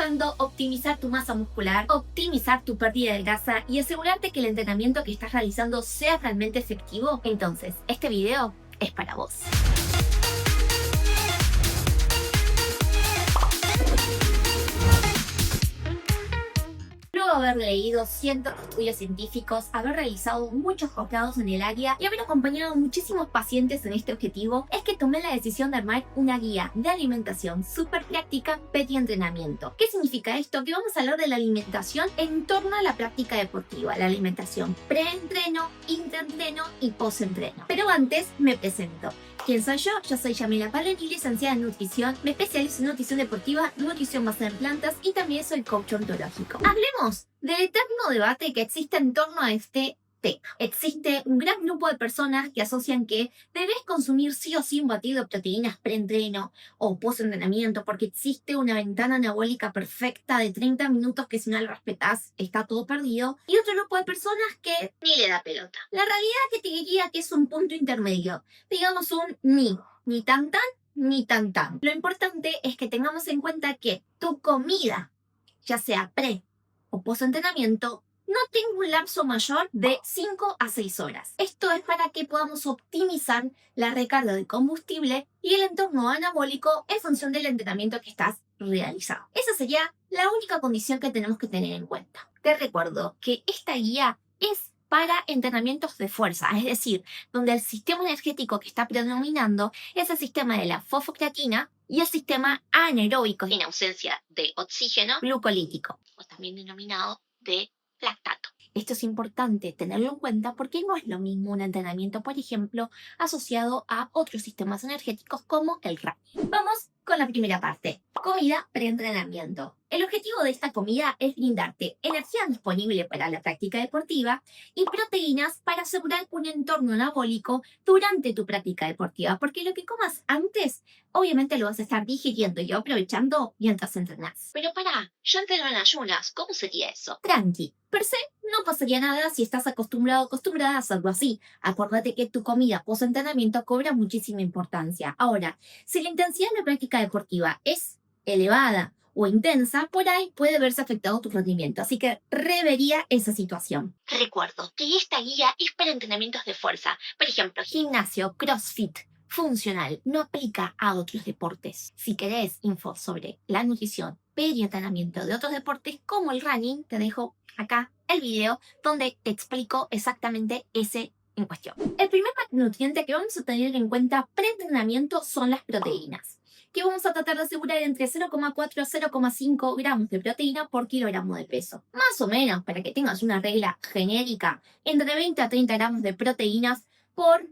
buscando optimizar tu masa muscular, optimizar tu pérdida de grasa y asegurarte que el entrenamiento que estás realizando sea realmente efectivo, entonces este video es para vos. Luego de haber leído cientos de estudios científicos, haber realizado muchos posgrados en el área y haber acompañado a muchísimos pacientes en este objetivo, es que tomé la decisión de armar una guía de alimentación súper práctica peri-entrenamiento. ¿Qué significa esto? Que vamos a hablar de la alimentación en torno a la práctica deportiva, la alimentación pre-entreno, intraentreno y post-entreno. Pero antes me presento. ¿Quién soy yo? Yo soy Yamila Paleni, licenciada en nutrición, me especializo en nutrición deportiva, nutrición basada en plantas y también soy coach ontológico. Hablemos del eterno debate que existe en torno a este tema. Existe un gran grupo de personas que asocian que debes consumir sí o sí un batido de proteínas pre-entreno o post-entrenamiento porque existe una ventana anabólica perfecta de 30 minutos que si no la respetás está todo perdido. Y otro grupo de personas que ni le da pelota. La realidad que te diría que es un punto intermedio. Digamos un ni tan tan, ni tan tan. Lo importante es que tengamos en cuenta que tu comida, ya sea pre o post entrenamiento, no tenga un lapso mayor de 5 a 6 horas. Esto es para que podamos optimizar la recarga de combustible y el entorno anabólico en función del entrenamiento que estás realizando. Esa sería la única condición que tenemos que tener en cuenta. Te recuerdo que esta guía es para entrenamientos de fuerza, es decir, donde el sistema energético que está predominando es el sistema de la fosfocreatina y el sistema anaeróbico en ausencia de oxígeno glucolítico, o también denominado de lactato. Esto es importante tenerlo en cuenta porque no es lo mismo un entrenamiento, por ejemplo, asociado a otros sistemas energéticos como el running. Vamos con la primera parte, comida preentrenamiento. El objetivo de esta comida es brindarte energía disponible para la práctica deportiva y proteínas para asegurar un entorno anabólico durante tu práctica deportiva, porque lo que comas antes, obviamente lo vas a estar digiriendo y aprovechando mientras entrenás. Pero pará, yo entreno en ayunas, ¿cómo sería eso? Tranqui, per se no pasaría nada si estás acostumbrado o acostumbrada a hacerlo así. Acuérdate que tu comida post-entrenamiento cobra muchísima importancia. Ahora, si la intensidad de la práctica deportiva es elevada o intensa, por ahí puede verse afectado tu rendimiento. Así que revería esa situación. Recuerdo que esta guía es para entrenamientos de fuerza. Por ejemplo, gimnasio, crossfit, funcional. No aplica a otros deportes. Si querés info sobre la nutrición, peri-entrenamiento de otros deportes como el running, te dejo acá el video donde te explico exactamente ese en cuestión. El primer macronutriente que vamos a tener en cuenta pre-entrenamiento son las proteínas, que vamos a tratar de asegurar entre 0,4 a 0,5 gramos de proteína por kilogramo de peso. Más o menos, para que tengas una regla genérica, entre 20 a 30 gramos de proteínas por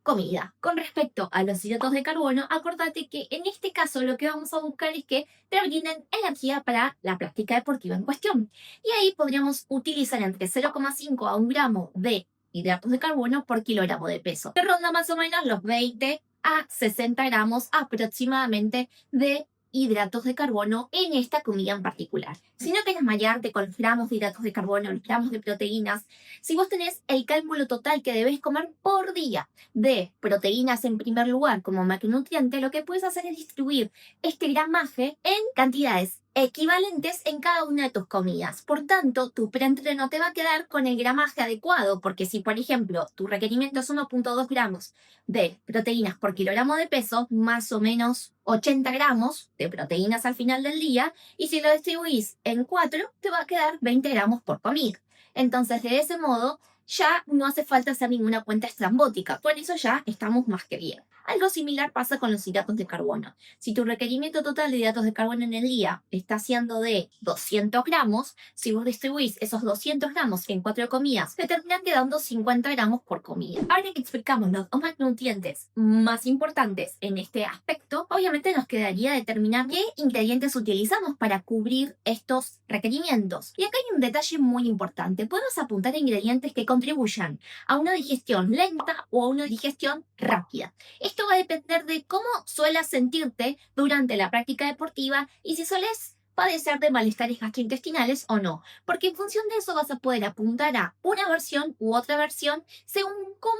comida. Con respecto a los hidratos de carbono, acordate que en este caso lo que vamos a buscar es que te brinden energía para la práctica deportiva en cuestión. Y ahí podríamos utilizar entre 0,5 a 1 gramo de hidratos de carbono por kilogramo de peso, que ronda más o menos los 20 a 60 gramos aproximadamente de hidratos de carbono en esta comida en particular. Si no quieres mallarte con los gramos de hidratos de carbono, los gramos de proteínas, si vos tenés el cálculo total que debes comer por día de proteínas en primer lugar como macronutriente, lo que puedes hacer es distribuir este gramaje en cantidades equivalentes en cada una de tus comidas. Por tanto, tu preentreno te va a quedar con el gramaje adecuado, porque si, por ejemplo, tu requerimiento es 1,2 gramos de proteínas por kilogramo de peso, más o menos 80 gramos de proteínas al final del día, y si lo distribuís en 4, te va a quedar 20 gramos por comida. Entonces, de ese modo, ya no hace falta hacer ninguna cuenta estrambótica. Por eso ya estamos más que bien. Algo similar pasa con los hidratos de carbono. Si tu requerimiento total de hidratos de carbono en el día está siendo de 200 gramos, si vos distribuís esos 200 gramos en 4 comidas, te terminan quedando 50 gramos por comida. Ahora que explicamos los dos macronutrientes más importantes en este aspecto, obviamente nos quedaría determinar qué ingredientes utilizamos para cubrir estos requerimientos. Y acá hay un detalle muy importante. Podemos apuntar a ingredientes que contribuyan a una digestión lenta o a una digestión rápida. Esto va a depender de cómo suelas sentirte durante la práctica deportiva y si sueles padecer de malestares gastrointestinales o no, porque en función de eso vas a poder apuntar a una versión u otra versión según cómo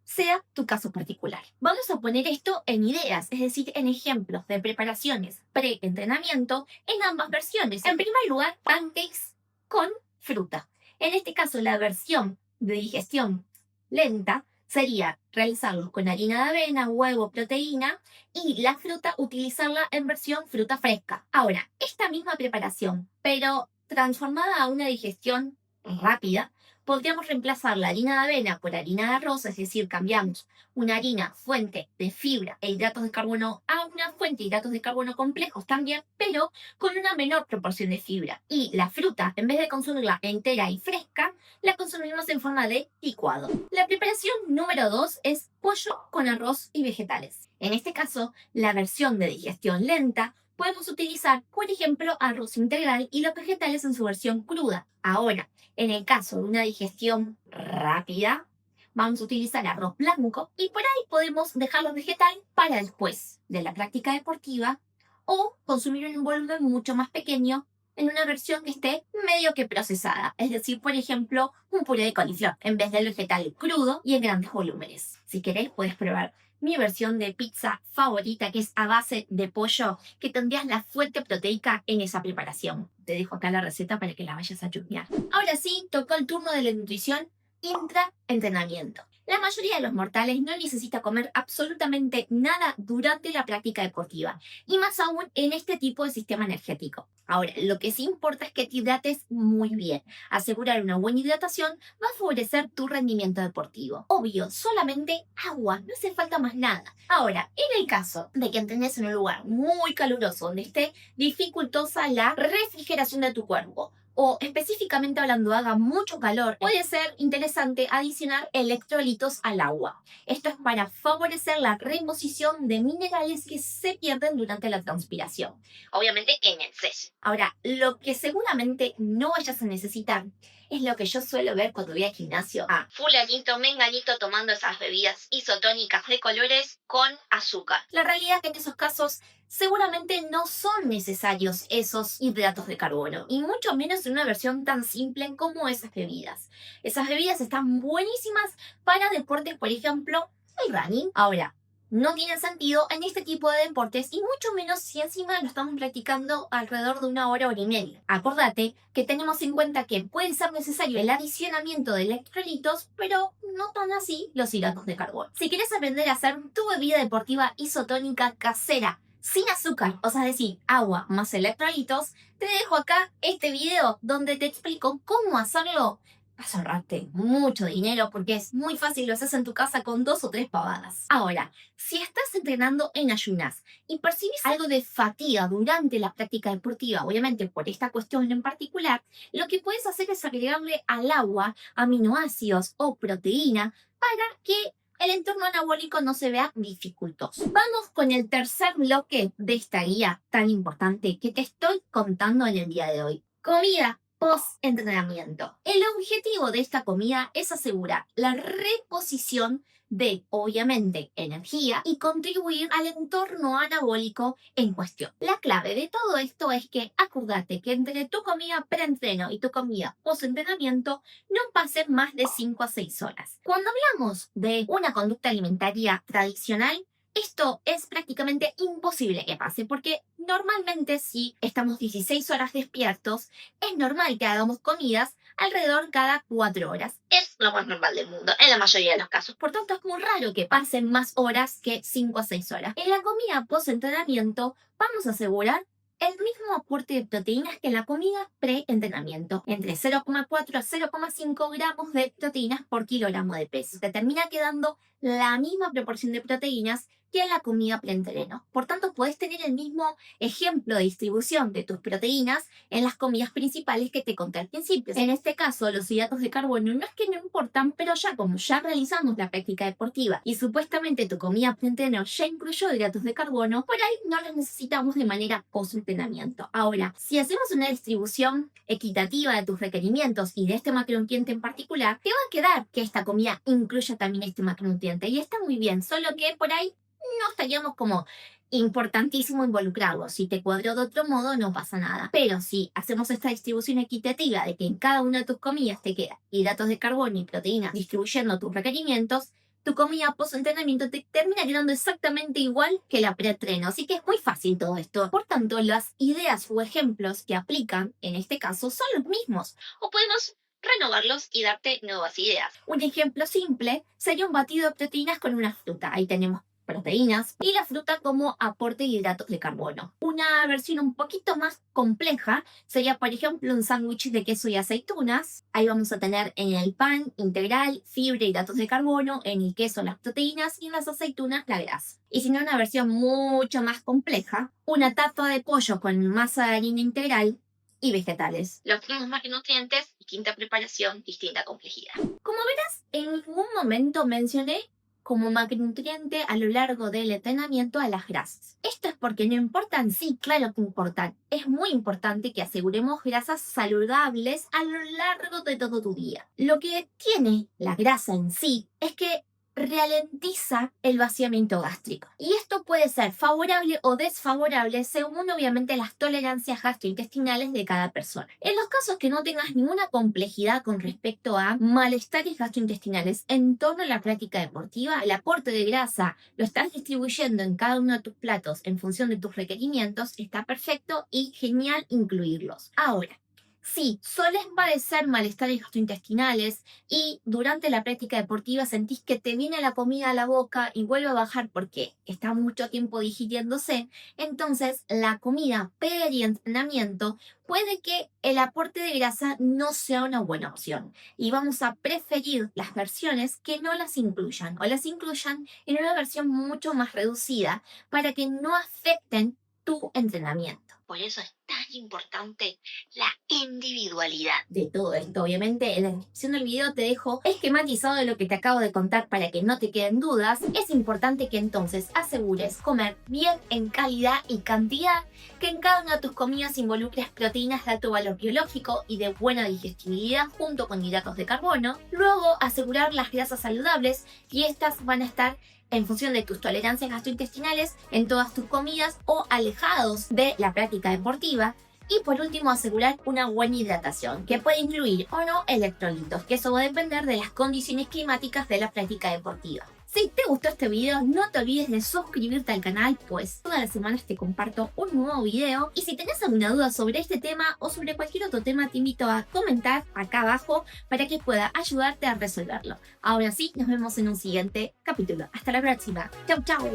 sea tu caso particular. Vamos a poner esto en ideas, es decir, en ejemplos de preparaciones pre-entrenamiento en ambas versiones. En primer lugar, pancakes con fruta. En este caso, la versión de digestión lenta sería realizarlos con harina de avena, huevo, proteína y la fruta utilizarla en versión fruta fresca. Ahora, esta misma preparación, pero transformada a una digestión rápida, podríamos reemplazar la harina de avena por harina de arroz, es decir, cambiamos una harina fuente de fibra e hidratos de carbono a una fuente de hidratos de carbono complejos también, pero con una menor proporción de fibra. Y la fruta, en vez de consumirla entera y fresca, la consumimos en forma de licuado. La preparación número 2 es pollo con arroz y vegetales. En este caso, la versión de digestión lenta, podemos utilizar, por ejemplo, arroz integral y los vegetales en su versión cruda. Ahora, en el caso de una digestión rápida, vamos a utilizar arroz blanco y por ahí podemos dejar los vegetales para después de la práctica deportiva o consumir en un volumen mucho más pequeño en una versión que esté medio que procesada. Es decir, por ejemplo, un puré de coliflor en vez del vegetal crudo y en grandes volúmenes. Si queréis, puedes probar mi versión de pizza favorita, que es a base de pollo, que tendrías la fuente proteica en esa preparación. Te dejo acá la receta para que la vayas a chusmear. Ahora sí, tocó el turno de la nutrición intra-entrenamiento. La mayoría de los mortales no necesita comer absolutamente nada durante la práctica deportiva, y más aún en este tipo de sistema energético. Ahora, lo que sí importa es que te hidrates muy bien. Asegurar una buena hidratación va a favorecer tu rendimiento deportivo. Obvio, solamente agua, no hace falta más nada. Ahora, en el caso de que entrenes en un lugar muy caluroso donde esté dificultosa la refrigeración de tu cuerpo, o específicamente hablando haga mucho calor, puede ser interesante adicionar electrolitos al agua. Esto es para favorecer la reposición de minerales que se pierden durante la transpiración. Obviamente en exceso. Ahora, lo que seguramente no vayas a necesitar es lo que yo suelo ver cuando voy al gimnasio. Fulanito, menganito tomando esas bebidas isotónicas de colores con azúcar. La realidad es que en esos casos seguramente no son necesarios esos hidratos de carbono, y mucho menos en una versión tan simple como esas bebidas. Esas bebidas están buenísimas para deportes, por ejemplo, el running. Ahora, no tiene sentido en este tipo de deportes y mucho menos si encima lo estamos practicando alrededor de una hora, hora y media. Acordate que tenemos en cuenta que puede ser necesario el adicionamiento de electrolitos, pero no tan así los hidratos de carbono. Si quieres aprender a hacer tu bebida deportiva isotónica casera, sin azúcar, o sea, decir, agua más electrolitos, te dejo acá este video donde te explico cómo hacerlo. Vas a ahorrarte mucho dinero porque es muy fácil, lo haces en tu casa con 2 o 3 pavadas. Ahora, si estás entrenando en ayunas y percibes algo de fatiga durante la práctica deportiva, obviamente por esta cuestión en particular, lo que puedes hacer es agregarle al agua aminoácidos o proteína para que el entorno anabólico no se vea dificultoso. Vamos con el tercer bloque de esta guía tan importante que te estoy contando en el día de hoy. Comida post-entrenamiento. El objetivo de esta comida es asegurar la reposición de, obviamente, energía y contribuir al entorno anabólico en cuestión. La clave de todo esto es que acordate que entre tu comida preentreno y tu comida post-entrenamiento no pasen más de 5 a 6 horas. Cuando hablamos de una conducta alimentaria tradicional, esto es prácticamente imposible que pase porque normalmente si estamos 16 horas despiertos, es normal que hagamos comidas alrededor cada 4 horas. Es lo más normal del mundo en la mayoría de los casos. Por tanto, es muy raro que pasen más horas que 5 a 6 horas. En la comida post-entrenamiento vamos a asegurar el mismo aporte de proteínas que en la comida pre-entrenamiento, entre 0,4 a 0,5 gramos de proteínas por kilogramo de peso. Te termina quedando la misma proporción de proteínas que en la comida preentreno. Por tanto, puedes tener el mismo ejemplo de distribución de tus proteínas en las comidas principales que te conté al principio. En este caso, los hidratos de carbono no es que no importan, pero ya como ya realizamos la práctica deportiva y supuestamente tu comida preentreno ya incluyó hidratos de carbono, por ahí no los necesitamos de manera post-entrenamiento. Ahora, si hacemos una distribución equitativa de tus requerimientos y de este macronutriente en particular, te va a quedar que esta comida incluya también este macronutriente y está muy bien, solo que por ahí no estaríamos como importantísimo involucrarlo. Si te cuadró de otro modo, no pasa nada. Pero si hacemos esta distribución equitativa de que en cada una de tus comidas te queda hidratos de carbono y proteínas distribuyendo tus requerimientos, tu comida post-entrenamiento te termina quedando exactamente igual que la pre-entreno. Así que es muy fácil todo esto. Por tanto, las ideas o ejemplos que aplican en este caso son los mismos. O podemos renovarlos y darte nuevas ideas. Un ejemplo simple sería un batido de proteínas con una fruta. Ahí tenemos proteínas y la fruta como aporte de hidratos de carbono. Una versión un poquito más compleja sería, por ejemplo, un sándwich de queso y aceitunas. Ahí vamos a tener en el pan integral, fibra y hidratos de carbono, en el queso las proteínas y en las aceitunas la grasa. Y si no, una versión mucho más compleja, una tarta de pollo con masa de harina integral y vegetales. Los mismos macronutrientes, distinta preparación, distinta complejidad. Como verás, en algún momento mencioné como macronutriente a lo largo del entrenamiento a las grasas. Esto es porque no importan, sí, claro que importan. Es muy importante que aseguremos grasas saludables a lo largo de todo tu día. Lo que tiene la grasa en sí es que ralentiza el vaciamiento gástrico. Y esto puede ser favorable o desfavorable según obviamente las tolerancias gastrointestinales de cada persona. En los casos que no tengas ninguna complejidad con respecto a malestares gastrointestinales en torno a la práctica deportiva, el aporte de grasa lo estás distribuyendo en cada uno de tus platos en función de tus requerimientos, está perfecto y genial incluirlos. Ahora, si sueles padecer malestares gastrointestinales y durante la práctica deportiva sentís que te viene la comida a la boca y vuelve a bajar porque está mucho tiempo digiriéndose, entonces la comida peri-entrenamiento puede que el aporte de grasa no sea una buena opción y vamos a preferir las versiones que no las incluyan o las incluyan en una versión mucho más reducida para que no afecten tu entrenamiento. Por eso es tan importante la individualidad de todo esto. Obviamente en la descripción del video te dejo esquematizado de lo que te acabo de contar para que no te queden dudas. Es importante que entonces asegures comer bien en calidad y cantidad, que en cada una de tus comidas involucres proteínas de alto valor biológico y de buena digestibilidad junto con hidratos de carbono. Luego asegurar las grasas saludables y estas van a estar en función de tus tolerancias gastrointestinales en todas tus comidas o alejados de la práctica deportiva. Y por último, asegurar una buena hidratación, que puede incluir o no electrolitos, que eso va a depender de las condiciones climáticas de la práctica deportiva. Si te gustó este video, no te olvides de suscribirte al canal, pues todas las semanas te comparto un nuevo video. Y si tenés alguna duda sobre este tema o sobre cualquier otro tema, te invito a comentar acá abajo para que pueda ayudarte a resolverlo. Ahora sí, nos vemos en un siguiente capítulo. Hasta la próxima. Chau, chau.